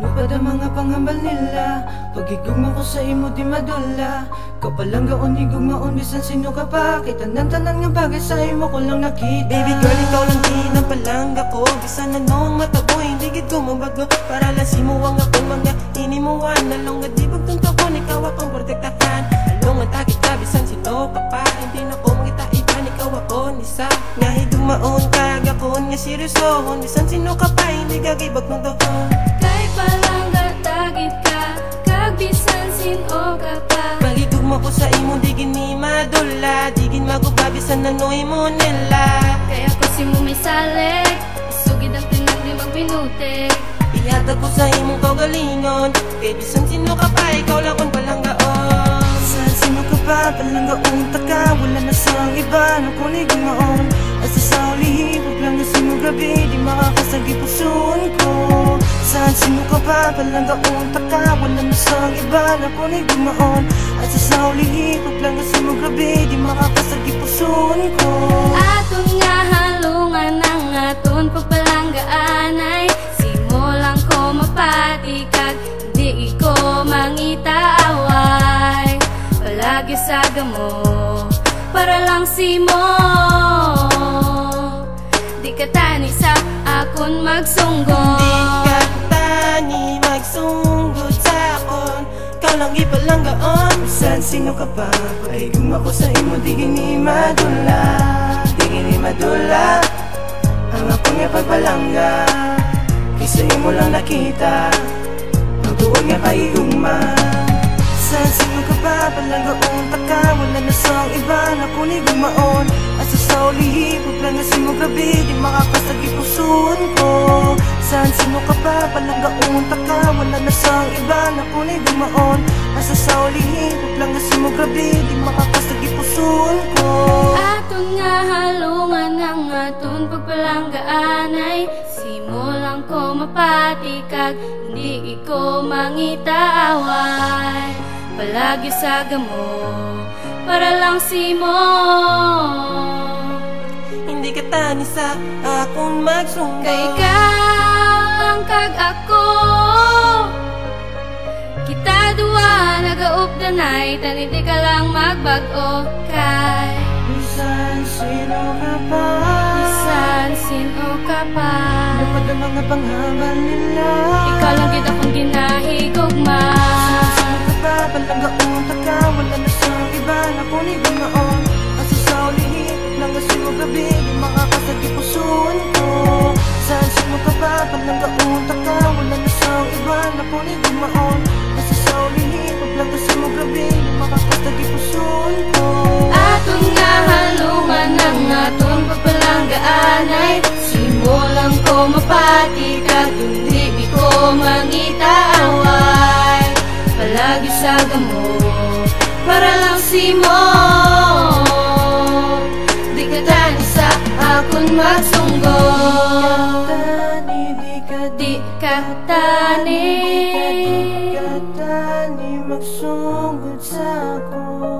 Lupad ang mga panghambal nila, pag-igugma ko sa imo di madula. Kapalang gaon igugmaon bisan sino ka pa, kay tanan-tanan nga bagay sa imo ko lang nakita. Baby girl, ikaw lang din ang palangga ko, bisan anong mataboy hindi gid ko mabago. Para lang simuwang akong mga inimuan, nalong nga di pagtuntukon, ikaw akong protektahan. Along ang takit ka, bisan sino ka pa, hindi na ko mangita-iban, ikaw ako nisa. Nga higugmaon kag akon nga seryosohon, bisan sino ka pa, hindi gagibag ng dohon. Kay palangga tagit ka, kag bisan sino ka pa. Magigugma ko sa imo, di gini madula, di gin maguba, bisan nanoy mo nila. Kaya ko si mo may salik, isugid ang tinag di magbinutik. Ihatag ko sa imong kaugalingon, kay bisan sino ka pa, ikaw lang kung palanggaon. Sino ka pa, palanggaon taka, wala na sang iba na kunig maon. Asa sa ulihibog lang na sino gabi, di makakasagi puson ko. Sino ka pa, palanggaon taka, wala na sang iba na kunig maon. Asa sa ulihibog lang na sino gabi, di makakasagi puson ko. Aton nga halungan ang aton pagpalanggaan ay simulang ko mapatikag, di ko mangita away. Palagi sa gamo, para lang si mo. Di ka tani sa akon magsunggol. Di ka tani magsunggol sa akon, ikaw lang ipalanggaon. Sino ka pa, paigugma ko sa imo, di gini madula. Di gini madula, ang akong nga pagpalangga, kaysa imo lang nakita, ang tuwag nga paigugma. Sino ka pa, palanggaon taka, wala na sang iba na kunig gumaon. Asa sa ulihibog lang na sino gabi, di makakasagi puson ko. Sino ka pa, palanggaon taka, wala na sang iba na kunig gumaon. Asa sa ulihibog lang na sino gabi, di makakasagi puson ko. Aton nga halungan ang aton pagpalanggaan ay simulang ko mapatikag, hindi ko mangita away. Palagi sa gamo, para lang si mo. Hindi ka tani sa akong magsunggol. Kay ikaw lang kag ako, kita duwa nagaupdanay, tani di ka lang magbag-o. Kay Bisan sino ka pa, bisan sino ka pa, lupad ang mga panghambal nila. ikaw lang gid akong ginahigugma. Palanggaon taka, wala na sang iba na kunig gumaon. Asa sa ulihibog lang na sino gabi, di makakasagi puson ko. Sino ka pa, palanggaon taka, wala na sang iba na kunig gumaon. Asa sa ulihibog lang na sino gabi, di makakasagi puson ko. Aton nga halungan ang aton pagpalanggaan ay simulang ko mapatikag, hindi ko mangita away. Palagi sa gamo, para lang si mo. Di ka tani sa akon magsunggol. Di ka tani Di ka tani magsugod sa ako.